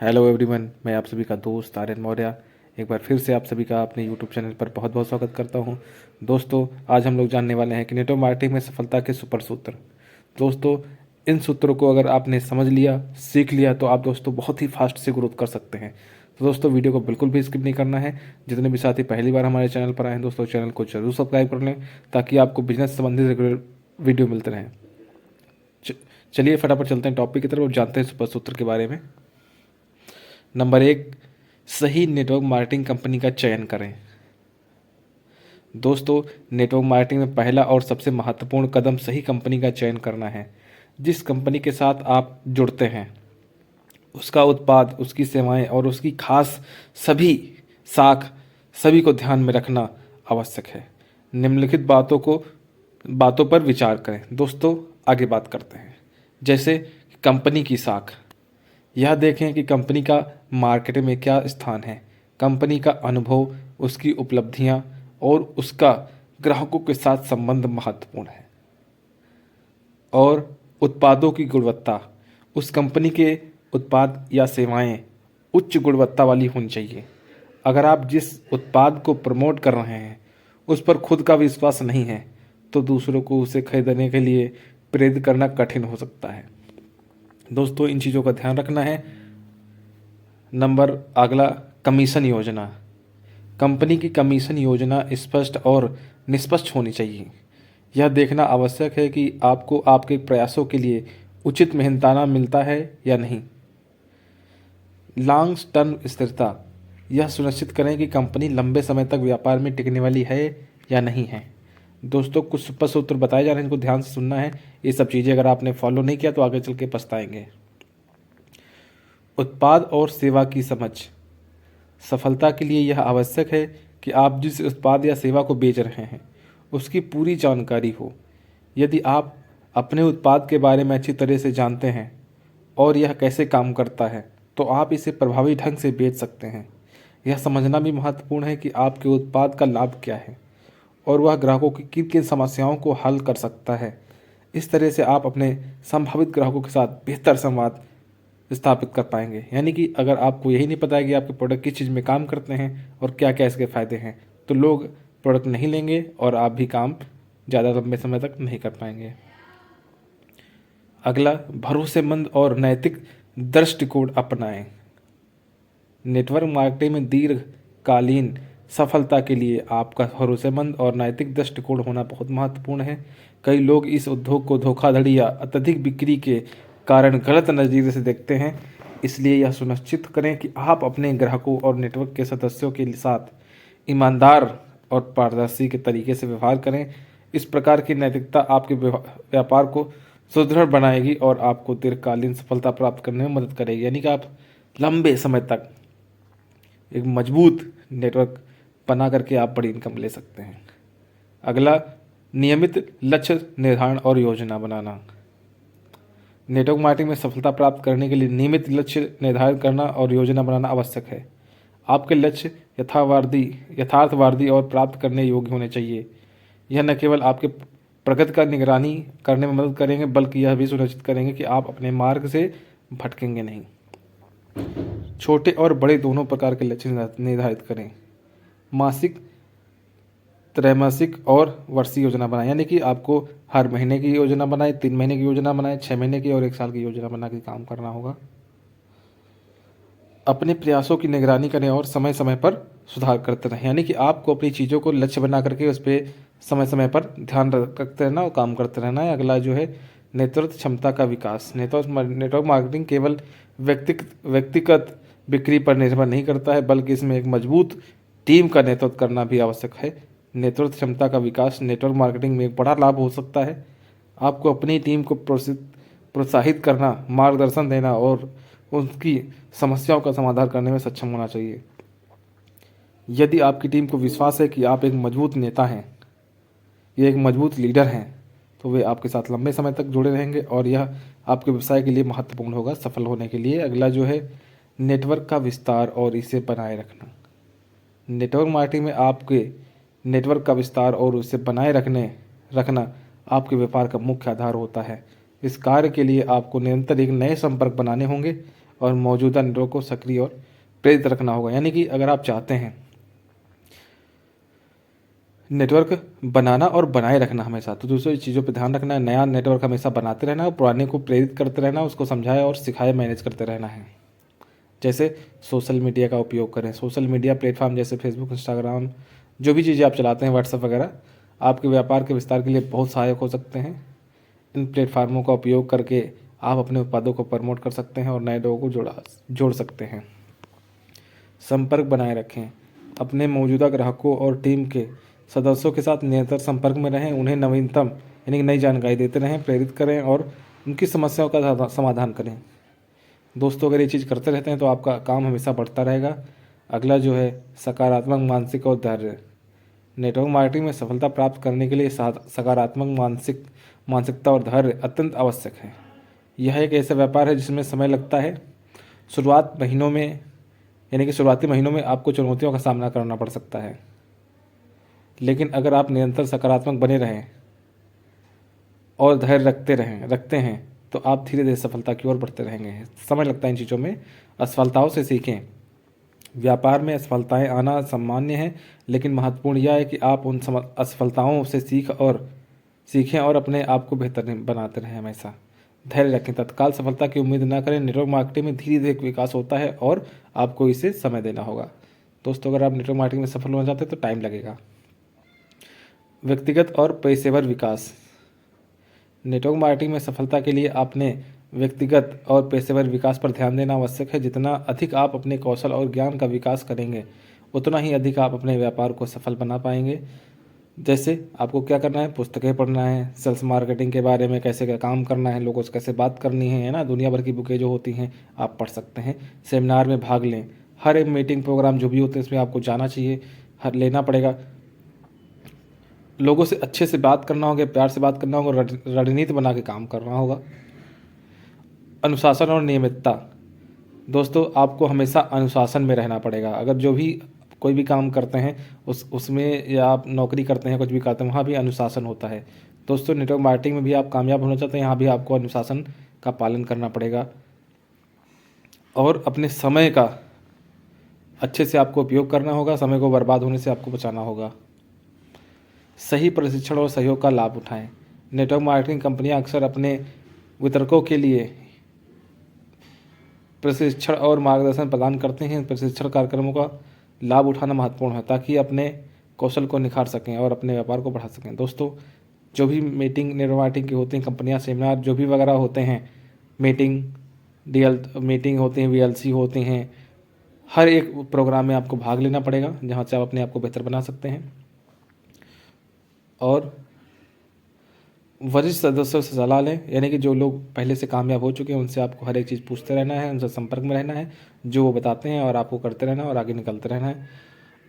Hello everyone, मैं आप सभी का दोस्त आर्यन मौर्य एक बार फिर से आप सभी का अपने यूट्यूब चैनल पर बहुत बहुत स्वागत करता हूं। दोस्तों, आज हम लोग जानने वाले हैं कि नेटवर्क मार्केटिंग में सफलता के सुपर सूत्र। दोस्तों, इन सूत्रों को अगर आपने समझ लिया, सीख लिया तो आप दोस्तों बहुत ही फास्ट से ग्रोथ कर सकते हैं। तो दोस्तों, वीडियो को बिल्कुल भी स्किप नहीं करना है। जितने भी साथी पहली बार हमारे चैनल पर आए हैं दोस्तों, चैनल को जरूर सब्सक्राइब कर लें ताकि आपको बिजनेस संबंधित रेगुलर वीडियो मिलते रहें। चलिए फटाफट चलते हैं टॉपिक की तरफ और जानते हैं सुपर सूत्र के बारे में। नंबर 1, सही नेटवर्क मार्केटिंग कंपनी का चयन करें। दोस्तों, नेटवर्क मार्केटिंग में पहला और सबसे महत्वपूर्ण कदम सही कंपनी का चयन करना है। जिस कंपनी के साथ आप जुड़ते हैं उसका उत्पाद, उसकी सेवाएं और उसकी खास सभी साख सभी को ध्यान में रखना आवश्यक है। निम्नलिखित बातों पर विचार करें। दोस्तों, आगे बात करते हैं। जैसे कंपनी की साख, यह देखें कि कंपनी का मार्केट में क्या स्थान है। कंपनी का अनुभव, उसकी उपलब्धियां और उसका ग्राहकों के साथ संबंध महत्वपूर्ण है। और उत्पादों की गुणवत्ता, उस कंपनी के उत्पाद या सेवाएं उच्च गुणवत्ता वाली होनी चाहिए। अगर आप जिस उत्पाद को प्रमोट कर रहे हैं उस पर खुद का विश्वास नहीं है तो दूसरों को उसे खरीदने के लिए प्रेरित करना कठिन हो सकता है। दोस्तों, इन चीज़ों का ध्यान रखना है। नंबर अगला, कमीशन योजना। कंपनी की कमीशन योजना स्पष्ट और निष्पक्ष होनी चाहिए। यह देखना आवश्यक है कि आपको आपके प्रयासों के लिए उचित मेहनताना मिलता है या नहीं। लॉन्ग टर्म स्थिरता, यह सुनिश्चित करें कि कंपनी लंबे समय तक व्यापार में टिकने वाली है या नहीं है। दोस्तों, कुछ सुपर सूत्र बताए जा रहे हैं, इनको ध्यान से सुनना है। ये सब चीज़ें अगर आपने फॉलो नहीं किया तो आगे चल के पछताएंगे। उत्पाद और सेवा की समझ, सफलता के लिए यह आवश्यक है कि आप जिस उत्पाद या सेवा को बेच रहे हैं उसकी पूरी जानकारी हो। यदि आप अपने उत्पाद के बारे में अच्छी तरह से जानते हैं और यह कैसे काम करता है तो आप इसे प्रभावी ढंग से बेच सकते हैं। यह समझना भी महत्वपूर्ण है कि आपके उत्पाद का लाभ क्या है और वह ग्राहकों की किन किन समस्याओं को हल कर सकता है। इस तरह से आप अपने संभावित ग्राहकों के साथ बेहतर संवाद स्थापित कर पाएंगे। यानी कि अगर आपको यही नहीं पता है कि आपके प्रोडक्ट किस चीज़ में काम करते हैं और क्या क्या इसके फ़ायदे हैं तो लोग प्रोडक्ट नहीं लेंगे और आप भी काम ज़्यादा लंबे समय तक नहीं कर पाएंगे। अगला, भरोसेमंद और नैतिक दृष्टिकोण अपनाएं। नेटवर्क मार्केटिंग में दीर्घकालीन सफलता के लिए आपका भरोसेमंद और नैतिक दृष्टिकोण होना बहुत महत्वपूर्ण है। कई लोग इस उद्योग को धोखाधड़ी या अत्यधिक बिक्री के कारण गलत नज़रिए से देखते हैं। इसलिए यह सुनिश्चित करें कि आप अपने ग्राहकों और नेटवर्क के सदस्यों के साथ ईमानदार और पारदर्शी के तरीके से व्यवहार करें। इस प्रकार की नैतिकता आपके व्यापार को सुदृढ़ बनाएगी और आपको दीर्घकालीन सफलता प्राप्त करने में मदद करेगी। यानी कि आप लंबे समय तक एक मजबूत नेटवर्क बना करके आप बड़ी इनकम ले सकते हैं। अगला, नियमित लक्ष्य निर्धारण और योजना बनाना। नेटवर्क मार्केटिंग में सफलता प्राप्त करने के लिए नियमित लक्ष्य निर्धारित करना और योजना बनाना आवश्यक है। आपके लक्ष्य यथार्थवादी और प्राप्त करने योग्य होने चाहिए। यह न केवल आपके प्रगति का निगरानी करने में मदद करेंगे बल्कि यह भी सुनिश्चित करेंगे कि आप अपने मार्ग से भटकेंगे नहीं। छोटे और बड़े दोनों प्रकार के लक्ष्य निर्धारित करें। मासिक, त्रैमासिक और वर्षीय योजना बनाएं। यानी कि आपको हर महीने की योजना बनाएं, 3 महीने की योजना बनाएं, 6 महीने की और 1 साल की योजना बना के काम करना होगा। अपने प्रयासों की निगरानी करें और समय समय पर सुधार करते रहें। यानी कि आपको अपनी चीज़ों को लक्ष्य बना करके उस पर समय समय पर ध्यान रखते रहना और काम करते रहना है। अगला जो है, नेतृत्व क्षमता का विकास। नेटवर्क मार्केटिंग केवल व्यक्तिगत बिक्री पर निर्भर नहीं करता है बल्कि इसमें एक मजबूत टीम का नेतृत्व करना भी आवश्यक है। नेतृत्व क्षमता का विकास नेटवर्क मार्केटिंग में एक बड़ा लाभ हो सकता है। आपको अपनी टीम को प्रोत्साहित करना, मार्गदर्शन देना और उनकी समस्याओं का समाधान करने में सक्षम होना चाहिए। यदि आपकी टीम को विश्वास है कि आप एक मजबूत नेता हैं, ये एक मजबूत लीडर हैं, तो वे आपके साथ लंबे समय तक जुड़े रहेंगे और यह आपके व्यवसाय के लिए महत्वपूर्ण होगा सफल होने के लिए। अगला जो है, नेटवर्क का विस्तार और इसे बनाए रखना। नेटवर्क मार्केटिंग में आपके नेटवर्क का विस्तार और उसे बनाए रखना आपके व्यापार का मुख्य आधार होता है। इस कार्य के लिए आपको निरंतर एक नए संपर्क बनाने होंगे और मौजूदा नेटवर्क को सक्रिय और प्रेरित रखना होगा। यानी कि अगर आप चाहते हैं नेटवर्क बनाना और बनाए रखना हमेशा, तो दूसरी चीज़ों पे ध्यान रखना है। नया नेटवर्क हमेशा बनाते रहना है और पुराने को प्रेरित करते रहना, उसको समझाए और सिखाए मैनेज करते रहना है। जैसे सोशल मीडिया का उपयोग करें। सोशल मीडिया प्लेटफॉर्म जैसे फेसबुक, इंस्टाग्राम, जो भी चीज़ें आप चलाते हैं, व्हाट्सएप वगैरह, आपके व्यापार के विस्तार के लिए बहुत सहायक हो सकते हैं। इन प्लेटफार्मों का उपयोग करके आप अपने उत्पादों को प्रमोट कर सकते हैं और नए लोगों को जोड़ सकते हैं। संपर्क बनाए रखें। अपने मौजूदा ग्राहकों और टीम के सदस्यों के साथ निरंतर संपर्क में रहें। उन्हें नवीनतम यानी कि नई जानकारी देते रहें, प्रेरित करें और उनकी समस्याओं का समाधान करें। दोस्तों, अगर ये चीज़ करते रहते हैं तो आपका काम हमेशा बढ़ता रहेगा। अगला जो है सकारात्मक मानसिक और धैर्य। नेटवर्क मार्केटिंग में सफलता प्राप्त करने के लिए सकारात्मक मानसिकता और धैर्य अत्यंत आवश्यक है। यह एक ऐसा व्यापार है जिसमें समय लगता है। शुरुआती महीनों में आपको चुनौतियों का सामना करना पड़ सकता है, लेकिन अगर आप निरंतर सकारात्मक बने रहें और धैर्य रखते हैं तो आप धीरे धीरे सफलता की ओर बढ़ते रहेंगे। समय लगता है इन चीज़ों में। असफलताओं से सीखें। व्यापार में असफलताएं आना सामान्य है, लेकिन महत्वपूर्ण यह है कि आप उन असफलताओं से सीखें और अपने आप को बेहतर बनाते रहें। हमेशा धैर्य रखें। तत्काल सफलता की उम्मीद न करें। नेटवर्क मार्केटिंग में धीरे धीरे विकास होता है और आपको इसे समय देना होगा। दोस्तों, अगर आप नेटवर्क मार्केटिंग में सफल होना चाहते हैं तो टाइम लगेगा। व्यक्तिगत और पेशेवर विकास। नेटवर्क मार्केटिंग में सफलता के लिए आपने व्यक्तिगत और पेशेवर विकास पर ध्यान देना आवश्यक है। जितना अधिक आप अपने कौशल और ज्ञान का विकास करेंगे, उतना ही अधिक आप अपने व्यापार को सफल बना पाएंगे। जैसे आपको क्या करना है, पुस्तकें पढ़ना है, सेल्स मार्केटिंग के बारे में कैसे क्या काम करना है, लोगों से कैसे बात करनी है ना, दुनिया भर की बुकें जो होती हैं आप पढ़ सकते हैं। सेमिनार में भाग लें। हर एक मीटिंग प्रोग्राम जो भी होते हैं इसमें आपको जाना चाहिए, लेना पड़ेगा। लोगों से अच्छे से बात करना होगा, प्यार से बात करना होगा, रणनीति बना के काम करना होगा। अनुशासन और नियमितता। दोस्तों, आपको हमेशा अनुशासन में रहना पड़ेगा। अगर जो भी कोई भी काम करते हैं उसमें, या आप नौकरी करते हैं, कुछ भी करते हैं, वहाँ भी अनुशासन होता है। दोस्तों, नेटवर्क मार्केटिंग में भी आप कामयाब होना चाहते हैं, यहाँ भी आपको अनुशासन का पालन करना पड़ेगा और अपने समय का अच्छे से आपको उपयोग करना होगा। समय को बर्बाद होने से आपको बचाना होगा। सही प्रशिक्षण और सहयोग का लाभ उठाएं। नेटवर्क मार्केटिंग कंपनियां अक्सर अपने वितरकों के लिए प्रशिक्षण और मार्गदर्शन प्रदान करते हैं। प्रशिक्षण कार्यक्रमों का लाभ उठाना महत्वपूर्ण है ताकि अपने कौशल को निखार सकें और अपने व्यापार को बढ़ा सकें। दोस्तों, जो भी नेटवर्क मार्केटिंग की होती हैं कंपनियां, सेमिनार जो भी वगैरह होते हैं, मीटिंग होती हैं, VLC होती हैं, हर एक प्रोग्राम में आपको भाग लेना पड़ेगा, जहाँ से आप अपने आप को बेहतर बना सकते हैं। और वरिष्ठ सदस्यों से सलाह लें। यानी कि जो लोग पहले से कामयाब हो चुके हैं उनसे आपको हर एक चीज़ पूछते रहना है, उनसे संपर्क में रहना है, जो वो बताते हैं और आपको करते रहना है और आगे निकलते रहना है।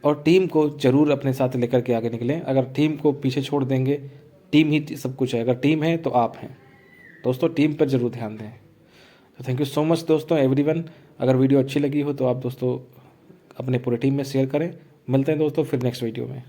और टीम को ज़रूर अपने साथ लेकर के आगे निकलें। अगर टीम को पीछे छोड़ देंगे, टीम ही सब कुछ है। अगर टीम है तो आप हैं। दोस्तों, टीम पर ज़रूर ध्यान दें। तो थैंक यू सो मच दोस्तों, एवरीवन। अगर वीडियो अच्छी लगी हो तो आप दोस्तों अपने पूरे टीम में शेयर करें। मिलते हैं दोस्तों फिर नेक्स्ट वीडियो में।